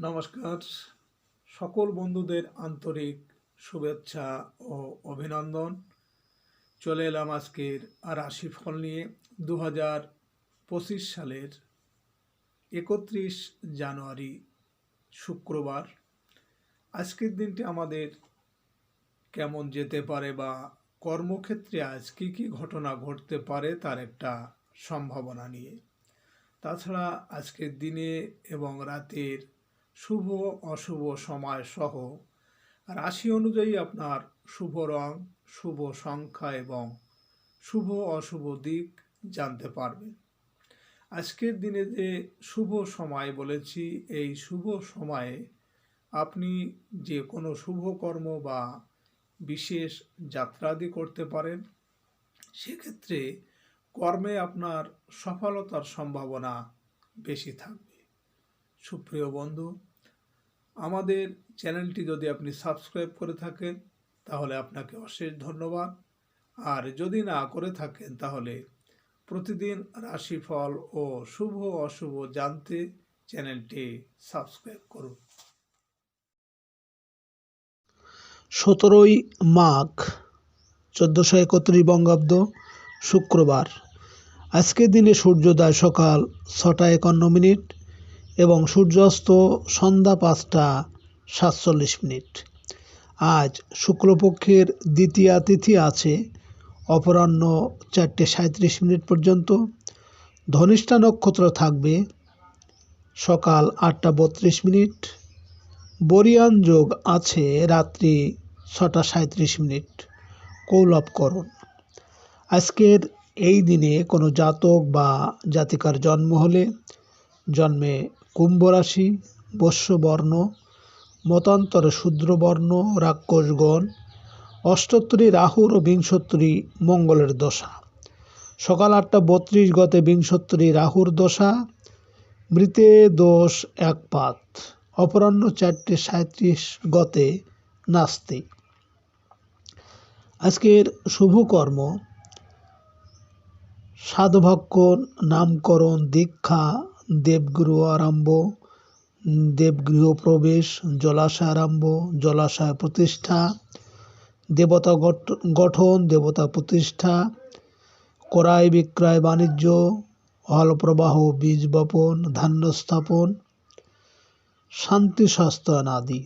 নমস্কার। সকল বন্ধুদের আন্তরিক শুভেচ্ছা ও অভিনন্দন। চলে এলাম আজকের রাশিফল নিয়ে 2025 সালের 31 জানুয়ারি শুক্রবার। আজকের দিনটি আমাদের কেমন যেতে পারে বা কর্মক্ষেত্রে আজ কী কী ঘটনা ঘটতে পারে তার একটা সম্ভাবনা নিয়ে। তাছাড়া আজকের দিনে এবং রাতের শুভ অশুভ সময় সহ রাশি অনুযায়ী আপনার শুভ রং, শুভ সংখ্যা এবং শুভ অশুভ দিক জানতে পারবেন। আজকের দিনে যে শুভ সময় বলেছি, এই শুভ সময়ে আপনি যে কোনো শুভ কর্ম বা বিশেষ যাত্রাদি করতে পারেন। সেক্ষেত্রে কর্মে আপনার সফলতার সম্ভাবনা বেশি থাকবে। সুপ্রিয় বন্ধু, আমাদের চ্যানেলটি যদি আপনি সাবস্ক্রাইব করে থাকেন তাহলে আপনাকে অশেষ ধন্যবাদ। আর যদি না করে থাকেন তাহলে প্রতিদিন রাশিফল ও শুভ অশুভ জানতে চ্যানেলটি সাবস্ক্রাইব করুন। 17ই মাঘ 1431 বঙ্গাব্দ শুক্রবার। আজকের দিনে সূর্যোদয় সকাল 6টা 51 এবং সূর্যাস্ত সন্ধ্যা 5টা 47। আজ শুক্লপক্ষের দ্বিতীয়া তিথি আছে অপরাহ্ন 4টে 37 পর্যন্ত। ধনিষ্ঠা নক্ষত্র থাকবে সকাল 8টা 32। বরিয়ান যোগ আছে রাত্রি 6টা 37। কৌলবকরণ। আজকের এই দিনে কোনো জাতক বা জাতিকার জন্ম হলে জন্মে কুম্ভ রাশি, বস্যবর্ণ, মতান্তরে শূদ্রবর্ণ, রাক্ষসগণ, অষ্টোত্তরী রাহুর ও বিংশোত্তরী মঙ্গলের দশা। সকাল 8টা 32 গতে বিংশোত্তরী রাহুর দশা, মৃতে দোষ 1 পাত। অপরাহ্ন 4টে 37 গতে নাস্তি। আজকের শুভকর্ম সাধুভক্ষণ, নামকরণ, দীক্ষা, দেবগৃহ আরম্ভ, দেবগৃহ প্রবেশ, জলাশয় আরম্ভ, জলাশয় প্রতিষ্ঠা, দেবতা গঠন, দেবতা প্রতিষ্ঠা, ক্রয় বিক্রয় বাণিজ্য, হল প্রবাহ, বীজ বপন, ধান্য স্থাপন, শান্তি সস্তায়ন আদি।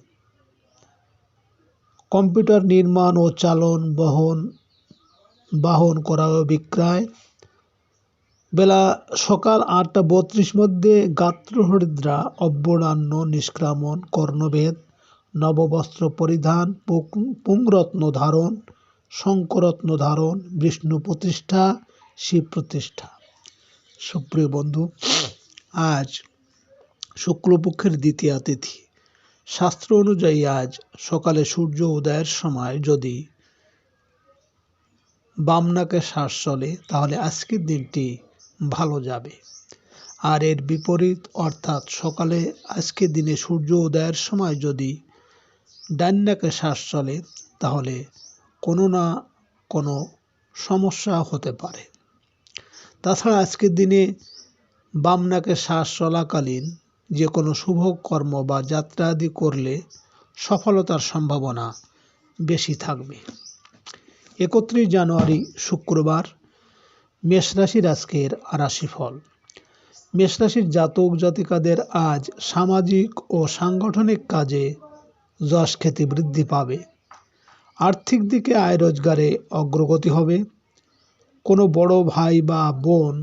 কম্পিউটার নির্মাণ ও চালন, বাহন ক্রয় ও বিক্রয়। বেলা সকাল 8টা 32 মধ্যে গাত্রহরিদ্রা, অব্যরাহ্ন নিষ্ক্রামণ, কর্ণভেদ, নববস্ত্র পরিধান, পুংরত্ন ধারণ, শঙ্করত্ন ধারণ, বিষ্ণু প্রতিষ্ঠা, শিব প্রতিষ্ঠা। সুপ্রিয় বন্ধু, আজ শুক্লপক্ষের দ্বিতীয়া তিথি। শাস্ত্র অনুযায়ী আজ সকালে সূর্য উদয়ের সময় যদি বাম নাকে শ্বাস চলে তাহলে আজকের দিনটি ভালো যাবে। আর এর বিপরীত অর্থাৎ সকালে আজকের দিনে সূর্য উদয়ের সময় যদি ডান নাকে শ্বাস চলে তাহলে কোনো না কোনো সমস্যা হতে পারে। তাছাড়া আজকের দিনে বাম নাকে শ্বাস চলাকালীন যে কোনো শুভ কর্ম বা যাত্রা আদি করলে সফলতার সম্ভাবনা বেশি থাকবে। 31 জানুয়ারি শুক্রবার। মেষ রাশির আজকের রাশিফল। মেষ রাশির জাতক জাতিকাদের আজ সামাজিক ও সাংগঠনিক কাজে যশ খ্যাতি বৃদ্ধি পাবে। আর্থিক দিকে আয় রোজগারে অগ্রগতি হবে। কোনো বড় ভাই বা বোন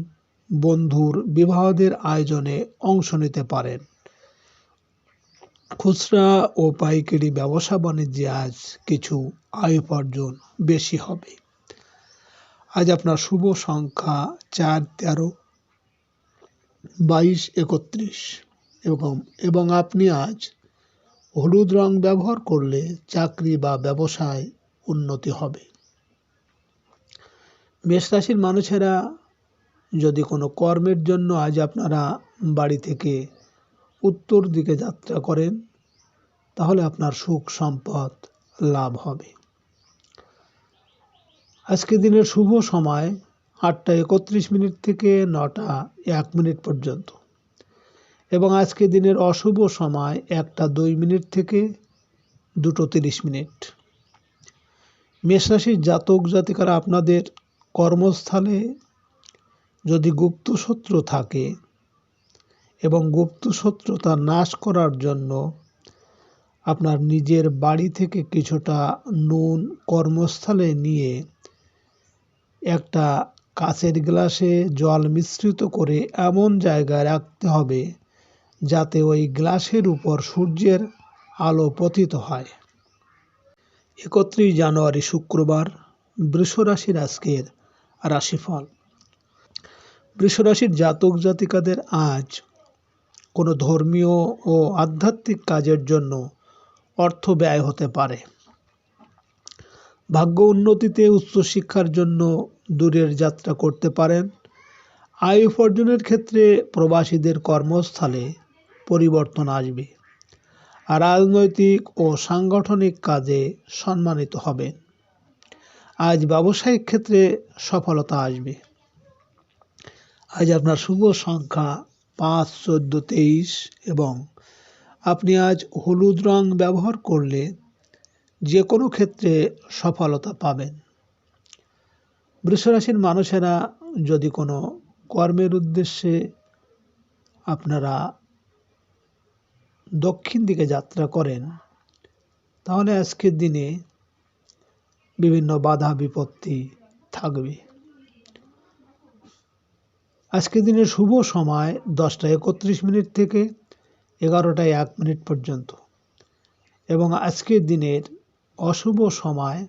বন্ধুর বিবাহদের আয়োজনে অংশ নিতে পারেন। খুচরা ও পাইকারি ব্যবসা বাণিজ্যে আজ কিছু আয় উপার্জন বেশি হবে। আজ আপনার শুভ সংখ্যা 4, 13, 22, 31 এবং আপনি আজ হলুদ রং ব্যবহার করলে চাকরি বা ব্যবসায় উন্নতি হবে। মেষ রাশির মানুষেরা যদি কোনো কর্মের জন্য আজ আপনারা বাড়ি থেকে উত্তর দিকে যাত্রা করেন তাহলে আপনার সুখ সম্পদ লাভ হবে। আজকে দিনের শুভ সময় 8টা 31 থেকে 9টা 1 পর্যন্ত এবং আজকে দিনের অশুভ সময় 1টা 2 মিনিট থেকে 2টো 30 মিনিট। মেষ রাশির জাতক জাতিকারা, আপনাদের কর্মস্থলে যদি গুপ্ত শত্রু থাকে এবং গুপ্ত শত্রুতা নাশ করার জন্য আপনার নিজের বাড়ি থেকে কিছুটা নুন কর্মস্থলে নিয়ে একটা কাচের গ্লাসে জল মিশ্রিত করে এমন জায়গায় রাখতে হবে যাতে ওই গ্লাসের উপর সূর্যের আলো পতিত হয়। 31 জানুয়ারি শুক্রবার, বৃষ রাশির আজকের রাশিফল। বৃষ রাশির জাতক জাতিকাদের আজ কোনো ধর্মীয় ও আধ্যাত্মিক কাজের জন্য অর্থ ব্যয় হতে পারে। ভাগ্য উন্নতিতে উচ্চশিক্ষার জন্য দূরের যাত্রা করতে পারেন। আয় উপার্জনের ক্ষেত্রে প্রবাসীদের কর্মস্থলে পরিবর্তন আসবে। আর রাজনৈতিক ও সাংগঠনিক কাজে সম্মানিত হবেন। আজ ব্যবসায়িক ক্ষেত্রে সফলতা আসবে। আজ আপনার শুভ সংখ্যা 5, 14, 23 এবং আপনি আজ হলুদ রং ব্যবহার করলে যে কোনো ক্ষেত্রে সফলতা পাবেন। বৃষ রাশির মানুষেরা যদি কোনো কর্মের উদ্দেশ্যে আপনারা দক্ষিণ দিকে যাত্রা করেন, তাহলে আজকের দিনে বিভিন্ন বাধা বিপত্তি থাকবে। আজকের দিনের শুভ সময় 10টা 31 মিনিট থেকে 11টা 1 মিনিট পর্যন্ত এবং আজকের দিনের অশুভ সময়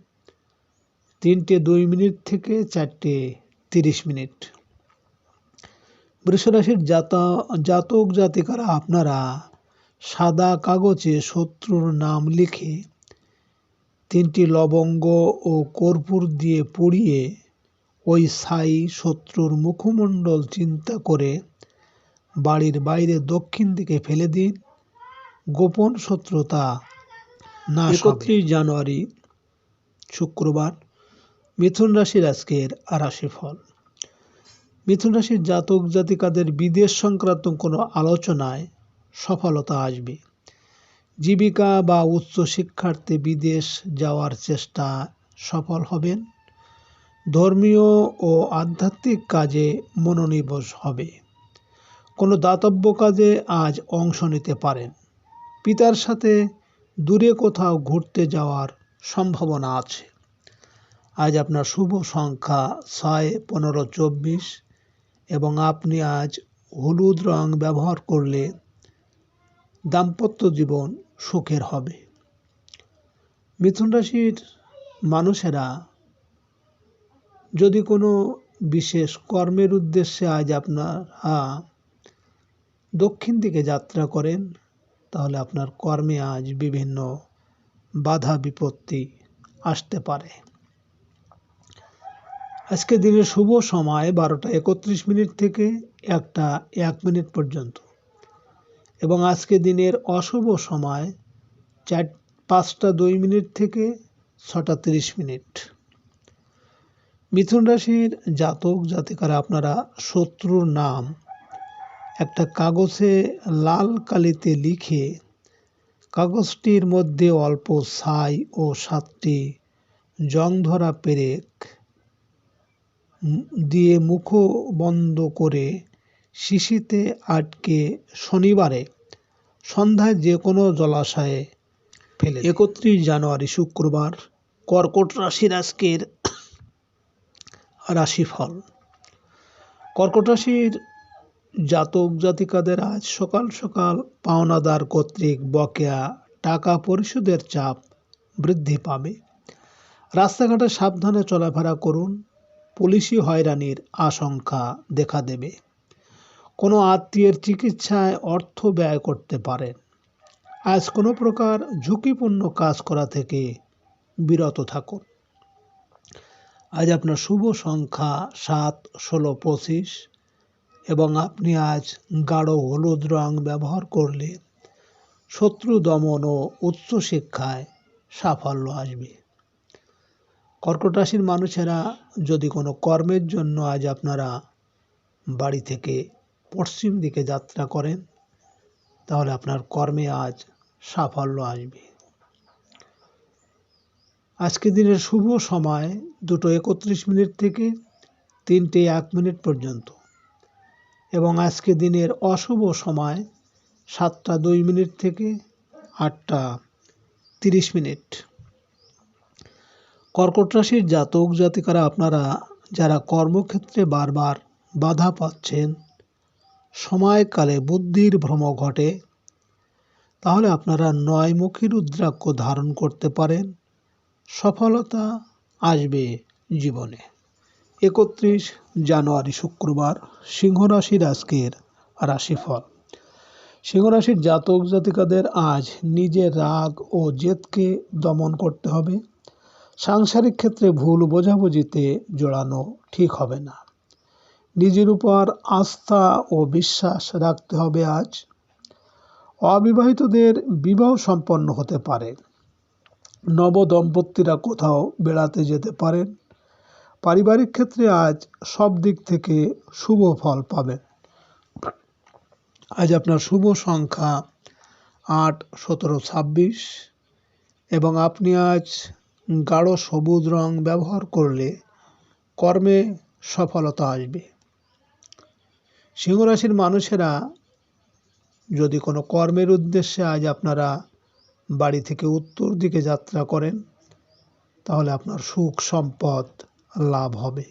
3টে 2 মিনিট থেকে 4টে 30 মিনিট। বৃষ রাশির জাতক জাতিকারা, আপনারা সাদা কাগজে শত্রুর নাম লিখে 3টি লবঙ্গ ও কর্পূর দিয়ে পুড়িয়ে ওই ছাই শত্রুর মুখমণ্ডল চিন্তা করে বাড়ির বাইরে দক্ষিণ দিকে ফেলে দিন। গোপন শত্রুতা নাশ হবে। 31 জানুয়ারি শুক্রবার, মিথুন রাশির আজকের রাশিফল। মিথুন রাশির জাতক জাতিকাদের বিদেশ সংক্রান্ত কোনো আলোচনায় সফলতা আসবে। জীবিকা বা উচ্চ শিক্ষার্থে বিদেশ যাওয়ার চেষ্টা সফল হবেন। ধর্মীয় ও আধ্যাত্মিক কাজে মনোনিবেশ হবে। কোনো দাতব্য কাজে আজ অংশ নিতে পারেন। পিতার সাথে দূরে কোথাও ঘুরতে যাওয়ার সম্ভাবনা আছে। আজ আপনার শুভ সংখ্যা 6, 15, 24 এবং আপনি আজ হলুদ রং ব্যবহার করলে দাম্পত্য জীবন সুখের হবে। মিথুন রাশির মানুষেরা যদি কোনো বিশেষ কর্মের উদ্দেশ্যে আজ আপনারা দক্ষিণ দিকে যাত্রা করেন, তাহলে আপনার কর্মে আজ বিভিন্ন বাধা বিপত্তি আসতে পারে। আজকে দিনের শুভ সময় 12টা 31 মিনিট থেকে 1টা 1 মিনিট পর্যন্ত এবং আজকে দিনের অশুভ সময় 5টা 2 মিনিট থেকে 6টা 30 মিনিট। মিথুন রাশির জাতক জাতিকারা, আপনারা শত্রুর নাম একটা কাগজে লাল কালিতে লিখে কাগজটির মধ্যে অল্প ছাই ও 7টি জং ধরা পেরেক দিয়ে মুখ বন্ধ করে শিশিতে আটকে শনিবারে সন্ধ্যায় যে কোনো জলাশয়ে ফেলে। 31 জানুয়ারি শুক্রবার, কর্কট রাশির আজকের রাশিফল। কর্কট রাশির জাতক জাতিকাদের আজ সকাল সকাল পাওনাদার কর্তৃক বকেয়া টাকা পরিশোধের চাপ বৃদ্ধি পাবে। রাস্তাঘাটে সাবধানে চলাফেরা করুন। পুলিশি হয়রানির আশঙ্কা দেখা দেবে। কোনো আত্মীয়ের চিকিৎসায় অর্থ ব্যয় করতে পারেন। আজ কোনো প্রকার ঝুঁকিপূর্ণ কাজ করা থেকে বিরত থাকুন। আজ আপনার শুভ সংখ্যা 7, 16, 25 এবং আপনি আজ গাঢ় হলুদ রং ব্যবহার করলে শত্রু দমন ও উচ্চশিক্ষায় সাফল্য আসবে। কর্কট রাশির মানুষেরা যদি কোনো কর্মের জন্য আজ আপনারা বাড়ি থেকে পশ্চিম দিকে যাত্রা করেন, তাহলে আপনার কর্মে আজ সাফল্য আসবে। আজকে দিনের শুভ সময় 2:31 থেকে 3:01 পর্যন্ত এবং আজকে দিনের অশুভ সময় 7:02 থেকে 8:30। কর্কট রাশির জাতক জাতিকারা আপনারা যারা কর্মক্ষেত্রে বারবার বাধা পাচ্ছেন, সময়কালে বুদ্ধির ভ্রম ঘটে, তাহলে আপনারা 9মুখী রুদ্রাক্ষ ধারণ করতে পারেন। সফলতা আসবে জীবনে। 31 জানুয়ারি শুক্রবার সিংহ রাশির আজকের রাশিফল। সিংহ রাশির জাতক জাতিকাদের আজ নিজের রাগ ও জেদকে দমন করতে হবে। সাংসারিক ক্ষেত্রে ভুল বোঝাবুঝিতে জড়ানো ঠিক হবে না। নিজের উপর আস্থা ও বিশ্বাস রাখতে হবে আজ। অবিবাহিতদের বিবাহ সম্পন্ন হতে পারে। নবদম্পতিরা কোথাও বেড়াতে যেতে পারেন। পারিবারিক ক্ষেত্রে আজ সব দিক থেকে শুভ ফল পাবেন। আজ আপনার শুভ সংখ্যা 8, 17, 26 এবং আপনি আজ গাঢ় সবুজ রং ব্যবহার করলে কর্মে সফলতা আসবে। সিংহ রাশির মানুষেরা যদি কোনো কর্মের উদ্দেশ্যে আজ আপনারা বাড়ি থেকে উত্তর দিকে যাত্রা করেন, তাহলে আপনার সুখ সম্পদ লাভ হবে।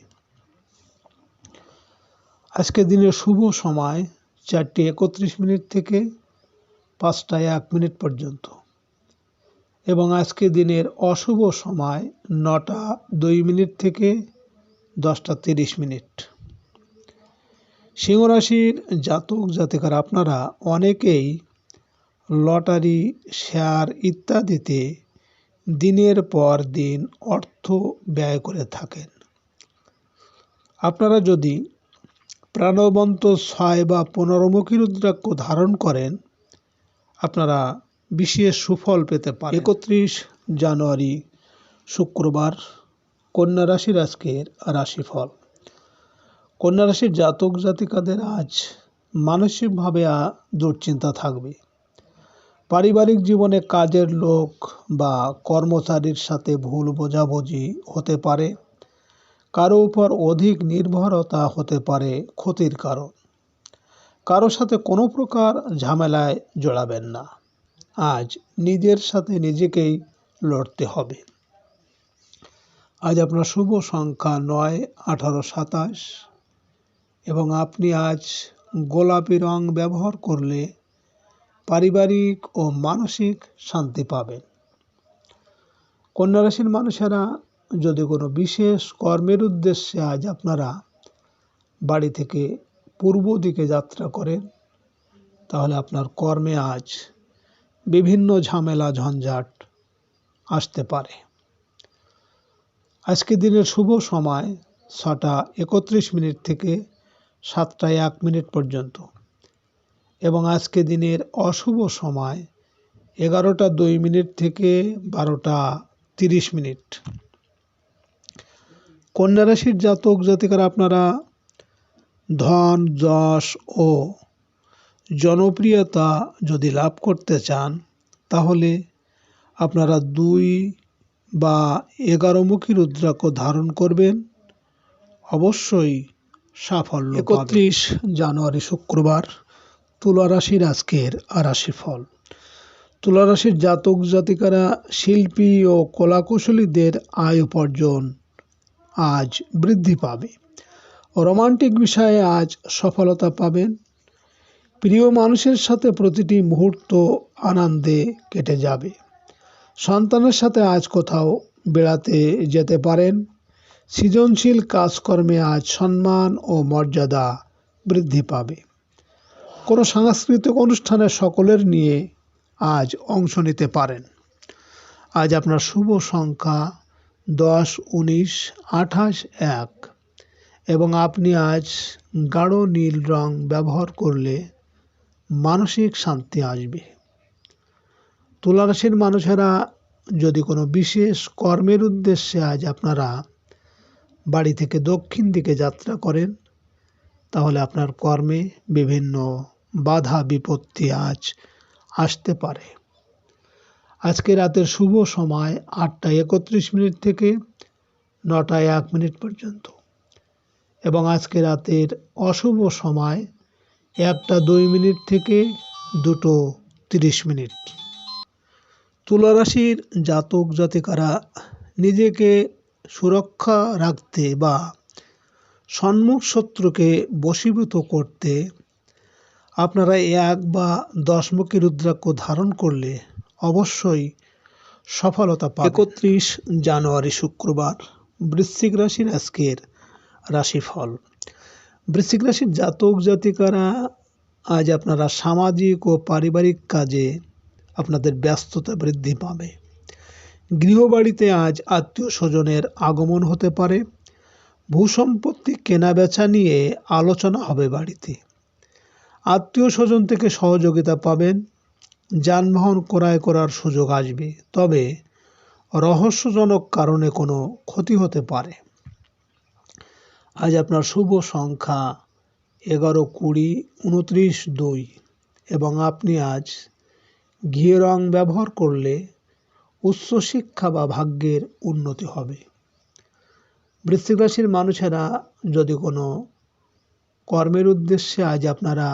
আজকে দিনের শুভ সময় 4:31 থেকে 5:01 পর্যন্ত এবং আজকে দিনের অশুভ সময় 9:02 থেকে 10:30। সিংহ রাশির জাতক জাতিকারা আপনারা অনেকেই লটারি, শেয়ার ইত্যাদিতে দিনের পর দিন অর্থ ব্যয় করে থাকেন। আপনারা যদি প্রাণবন্ত 6 বা 15মুখী রুদ্রাক্ষ ধারণ করেন, আপনারা বিশেষ সুফল পেতে পারেন। 31 জানুয়ারি শুক্রবার কন্যা রাশির আজকের রাশিফল। কন্যা রাশির জাতক জাতিকাদের আজ মানসিকভাবে দুশ্চিন্তা থাকবে। পারিবারিক জীবনে কাজের লোক বা কর্মচারীর সাথে ভুল বোঝাবুঝি হতে পারে। কারো উপর অধিক নির্ভরতা হতে পারে ক্ষতির কারণ। কারো সাথে কোনো প্রকার ঝামেলায় জড়াবেন না। আজ নিজের সাথে নিজেকেই লড়তে হবে। আজ আপনার শুভ সংখ্যা 9, 18, 27 এবং আপনি আজ গোলাপি রং ব্যবহার করলে পারিবারিক ও মানসিক শান্তি পাবেন। কন্যা রাশির মানুষেরা যদি কোনো বিশেষ কর্মের উদ্দেশ্যে আজ আপনারা বাড়ি থেকে পূর্ব দিকে যাত্রা করেন, তাহলে আপনার কর্মে আজ বিভিন্ন ঝামেলা ঝঞ্ঝাট আসতে পারে। আজকে দিনের শুভ সময় 6:31 থেকে 7:01 পর্যন্ত এবং আজকে দিনের অশুভ সময় 11:02 থেকে 12:30। কন্যা রাশির জাতক জাতিকারা আপনারা ধন, যশ ও জনপ্রিয়তা যদি লাভ করতে চান, তাহলে আপনারা 2 বা 11মুখী রুদ্রাক্ষ ধারণ করবেন। অবশ্যই সাফল্য পাবেন। 31 জানুয়ারি শুক্রবার তুলা রাশির আজকের রাশিফল। তুলা রাশির জাতক জাতিকারা শিল্পী ও কলাকুশলীদের আয় উপার্জন আজ বৃদ্ধি পাবে। রোমান্টিক বিষয়ে আজ সফলতা পাবেন। প্রিয় মানুষের সাথে প্রতিটি মুহূর্ত আনন্দে কেটে যাবে। সন্তানের সাথে আজ কোথাও বেড়াতে যেতে পারেন। সৃজনশীল কাজকর্মে আজ সম্মান ও মর্যাদা বৃদ্ধি পাবে। কোনো সাংস্কৃতিক অনুষ্ঠানে সকলের নিয়ে আজ অংশ নিতে পারেন। আজ আপনার শুভ সংখ্যা 10, 19, 28, 1 এবং আপনি আজ গাঢ় নীল রং ব্যবহার করলে মানসিক শান্তি আসবে। তুলা রাশির মানুষেরা যদি কোনো বিশেষ কর্মের উদ্দেশ্যে আজ আপনারা বাড়ি থেকে দক্ষিণ দিকে যাত্রা করেন, তাহলে আপনার কর্মে বিভিন্ন বাধা বিপত্তি আজ আসতে পারে। আজকে রাতের শুভ সময় 8:31 থেকে 9:01 পর্যন্ত এবং আজকে রাতের অশুভ সময় 1:02 থেকে 2:30। তুলা রাশির জাতক জাতিকারা নিজেকে সুরক্ষা রাখতে বা সম্মুখ শত্রুকে বশীভূত করতে আপনারা 1 বা 10 মুখী রুদ্রাক্ষ ধারণ করলে অবশ্যই সফলতা পাবেন। 31 জানুয়ারি শুক্রবার বৃশ্চিক রাশির আজকের রাশিফল। বৃশ্চিক রাশির জাতক জাতিকারা আজ আপনারা সামাজিক ও পারিবারিক কাজে আপনাদের ব্যস্ততা বৃদ্ধি পাবে। গৃহবাড়িতে আজ আত্মীয় স্বজনের আগমন হতে পারে। ভূসম্পত্তি কেনাবেচা নিয়ে আলোচনা হবে বাড়িতে। আত্মীয় স্বজন থেকে সহযোগিতা পাবেন। যানবাহন ক্রয় করার সুযোগ আসবে, তবে রহস্যজনক কারণে কোনো ক্ষতি হতে পারে। আজ আপনার শুভ সংখ্যা 11, 20, 29, 2 এবং আপনি আজ ঘিয়ে রং ব্যবহার করলে উচ্চশিক্ষা বা ভাগ্যের উন্নতি হবে। বৃশ্চিক রাশির মানুষেরা যদি কোনো কর্মের উদ্দেশ্যে আজ আপনারা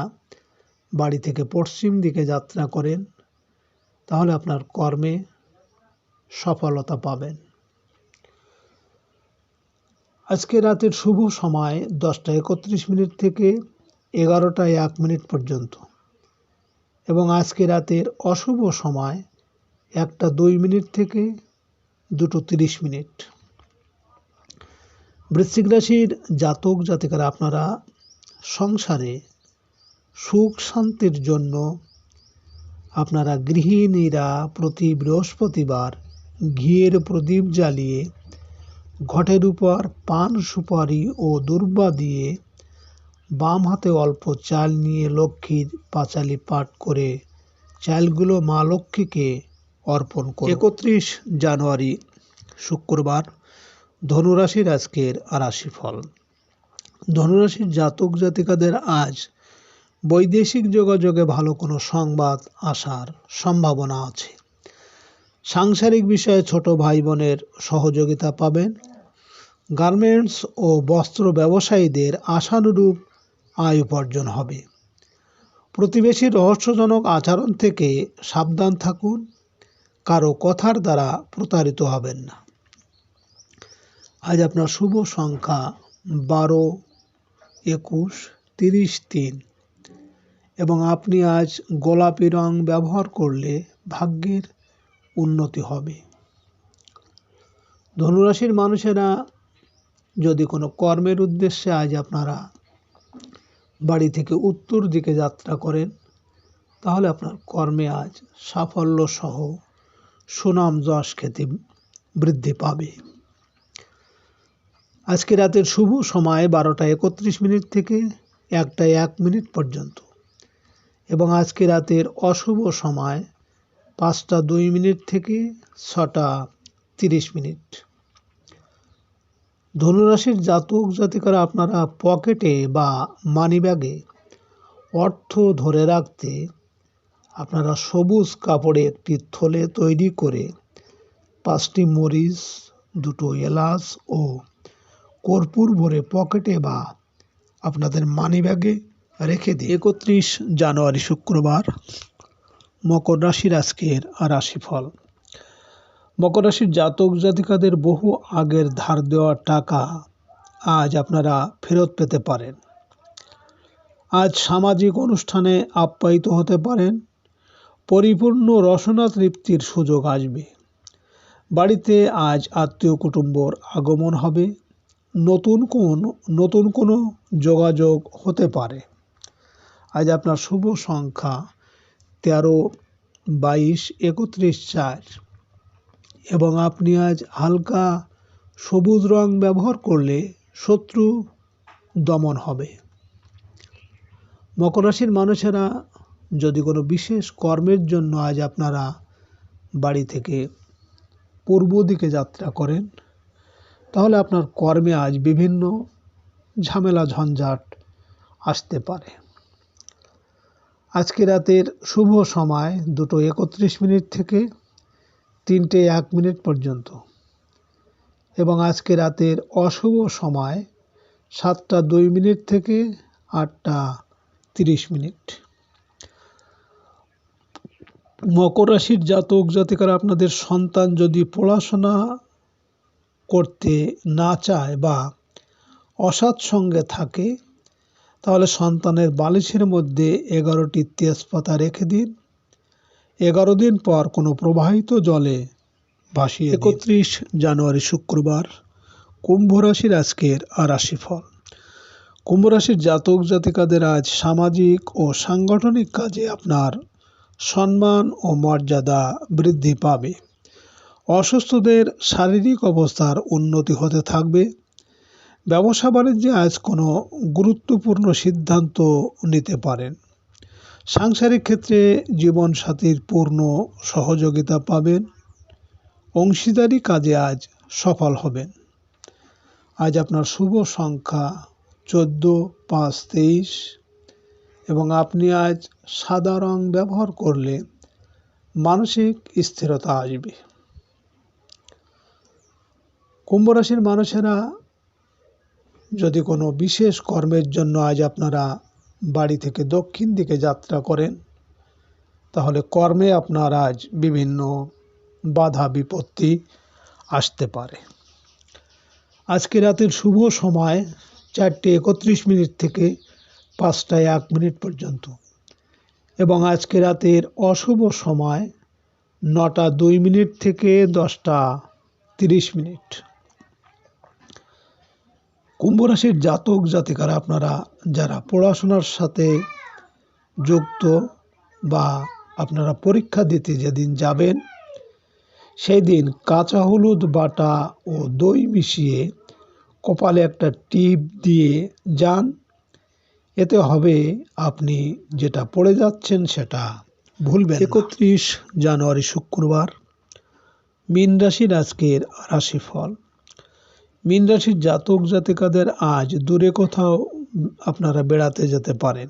বাড়ি থেকে পশ্চিম দিকে যাত্রা করেন, তাহলে আপনার কর্মে সফলতা পাবেন। আজকে রাতের শুভ সময় 10:31 থেকে 11:01 পর্যন্ত এবং আজকে রাতের অশুভ সময় 1:02 থেকে 2:30। বৃশ্চিক রাশির জাতক জাতিকারা আপনারা সংসারে সুখ শান্তির জন্য আপনারা গৃহিণীরা প্রতি বৃহস্পতিবার ঘিয়ের প্রদীপ জ্বালিয়ে ঘটের উপর পান সুপারি ও দূর্বা দিয়ে বাম হাতে অল্প চাল নিয়ে লক্ষ্মীর পাঁচালি পাঠ করে চালগুলো মা লক্ষ্মীকে অর্পণ করুন। 31 জানুয়ারি শুক্রবার ধনুরাশির আজকের রাশিফল। ধনুরাশির জাতক জাতিকাদের আজ বৈদেশিক যোগাযোগে ভালো কোনো সংবাদ আসার সম্ভাবনা আছে। সাংসারিক বিষয়ে ছোট ভাই বোনের সহযোগিতা পাবেন। গার্মেন্টস ও বস্ত্র ব্যবসায়ীদের আশানুরূপ আয় উপার্জন হবে। প্রতিবেশীর রহস্যজনক আচরণ থেকে সাবধান থাকুন। কারো কথার দ্বারা প্রতারিত হবেন না। আজ আপনার শুভ সংখ্যা 12, 21, 30, 3 এবং আপনি আজ গোলাপি রং ব্যবহার করলে ভাগ্যের উন্নতি হবে। ধনুরাশির মানুষেরা যদি কোনো কর্মের উদ্দেশ্যে আজ আপনারা বাড়ি থেকে উত্তর দিকে যাত্রা করেন, তাহলে আপনার কর্মে আজ সাফল্য সহ সুনাম যশ খ্যাতি বৃদ্ধি পাবে। আজকে রাতের শুভ সময় 12:31 থেকে 1:01 পর্যন্ত এবং আজকে রাতের অশুভ সময় 5:02 থেকে 6:30। ধনুরাশির জাতক জাতিকারা আপনারা পকেটে বা মানিব্যাগে অর্থ ধরে রাখতে আপনারা সবুজ কাপড়ে একটি থলে তৈরি করে 5টি মরিচ, 2টো এলাচ ও কর্পূর ভরে পকেটে বা আপনাদের মানিব্যাগে রেখে দিন। 31 জানুয়ারি শুক্রবার মকর রাশির আজকের রাশিফল। মকর রাশির জাতক জাতিকাদের বহু আগের ধার দেওয়া টাকা আজ আপনারা ফেরত পেতে পারেন। আজ সামাজিক অনুষ্ঠানে আপ্যায়িত হতে পারেন। পরিপূর্ণ রসনা তৃপ্তির সুযোগ আসবে। বাড়িতে আজ আত্মীয় কুটুম্বর আগমন হবে। নতুন কোনো যোগাযোগ হতে পারে। আজ আপনার শুভ সংখ্যা 13, 22, 31, 4 এবং আপনি আজ হালকা সবুজ রং ব্যবহার করলে শত্রু দমন হবে। মকর রাশির মানুষেরা যদি কোনো বিশেষ কর্মের জন্য আজ আপনারা বাড়ি থেকে পূর্ব দিকে যাত্রা করেন, তাহলে আপনার কর্মে আজ বিভিন্ন ঝামেলা ঝঞ্ঝাট আসতে পারে। আজকে রাতের শুভ সময় 2:31 থেকে 3:01 পর্যন্ত এবং আজকে রাতের অশুভ সময় 7:02 থেকে 8:30। মকর রাশির জাতক জাতিকারা, আপনাদের সন্তান যদি পড়াশোনা করতে না চায় বা অসৎ সঙ্গে থাকে, তাহলে সন্তানের বালিশের মধ্যে 11টি তেজপাতা রেখে দিন। 11 দিন পর কোনো প্রবাহিত জলে ভাসিয়ে দিন। 31 জানুয়ারি শুক্রবার, কুম্ভ রাশির আজকের রাশিফল। কুম্ভ রাশির জাতক জাতিকাদের আজ সামাজিক ও সাংগঠনিক কাজে আপনার সম্মান ও মর্যাদা বৃদ্ধি পাবে। অসুস্থদের শারীরিক অবস্থার উন্নতি হতে থাকবে। ব্যবসা বাণিজ্যে আজ কোনো গুরুত্বপূর্ণ সিদ্ধান্ত নিতে পারেন। সাংসারিক ক্ষেত্রে জীবনসাথীর পূর্ণ সহযোগিতা পাবেন। অংশীদারি কাজে আজ সফল হবেন। আজ আপনার শুভ সংখ্যা 14, 5, 23 এবং আপনি আজ সাদা রং ব্যবহার করলে মানসিক স্থিরতা আসবে। কুম্ভ রাশির মানুষেরা যদি কোনো বিশেষ কর্মের জন্য আজ আপনারা বাড়ি থেকে দক্ষিণ দিকে যাত্রা করেন, তাহলে কর্মে আপনার আজ বিভিন্ন বাধা বিপত্তি আসতে পারে। আজকে রাতের শুভ সময় 4:31 থেকে 5:01 পর্যন্ত এবং আজকে রাতের অশুভ সময় 9:02 থেকে 10:30। কুম্ভ রাশির জাতক জাতিকারা, আপনারা যারা পড়াশোনার সাথে যুক্ত বা আপনারা পরীক্ষা দিতে যেদিন যাবেন, সেই দিন কাঁচা হলুদ বাটা ও দই মিশিয়ে কপালে একটা টিপ দিয়ে যান। এতে হবে আপনি যেটা পড়ে যাচ্ছেন সেটা ভুলবেন না। 31 জানুয়ারি শুক্রবার, মীন রাশির আজকের রাশিফল। মীন রাশির জাতক জাতিকাদের আজ দূরে কোথাও আপনারা বেড়াতে যেতে পারেন।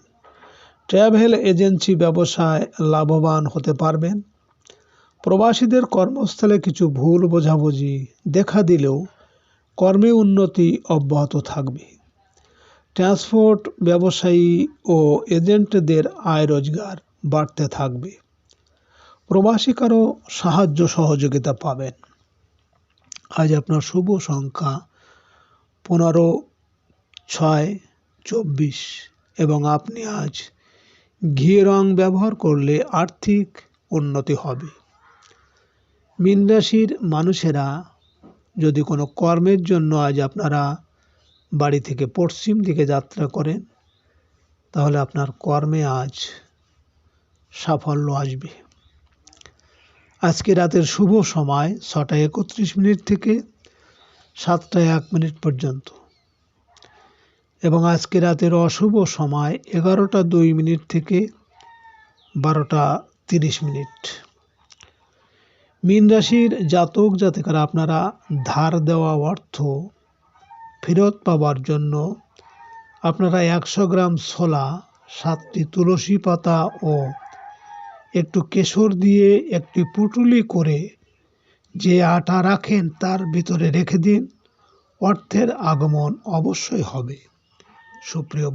ট্রাভেল এজেন্সি ব্যবসায় লাভবান হতে পারবেন। প্রবাসীদের কর্মস্থলে কিছু ভুল বোঝাবুঝি দেখা দিলেও কর্মে উন্নতি অব্যাহত থাকবে। ট্রান্সপোর্ট ব্যবসায়ী ও এজেন্টদের আয় রোজগার বাড়তে থাকবে। প্রবাসী কারো সাহায্য সহযোগিতা পাবেন। আজ আপনার শুভ সংখ্যা 15, 6, 24 এবং আপনি আজ ঘি রং ব্যবহার করলে আর্থিক উন্নতি হবে। মীন রাশির মানুষেরা যদি কোনো কর্মের জন্য আজ আপনারা বাড়ি থেকে পশ্চিম দিকে যাত্রা করেন, তাহলে আপনার কর্মে আজ সাফল্য আসবে। আজকে রাতের শুভ সময় 6:31 থেকে 7:01 পর্যন্ত এবং আজকে রাতের অশুভ সময় 11:02 থেকে 12:30। মীন রাশির জাতক জাতিকারা, আপনারা ধার দেওয়া অর্থ ফেরত পাওয়ার জন্য আপনারা 100 গ্রাম ছোলা, 7টি তুলসী পাতা ও একটু কেশর দিয়ে একটি পুঁটুলি করে যে আটা রাখেন তার ভিতরে রেখে দিন। অর্থের আগমন অবশ্যই হবে। সুপ্রিয়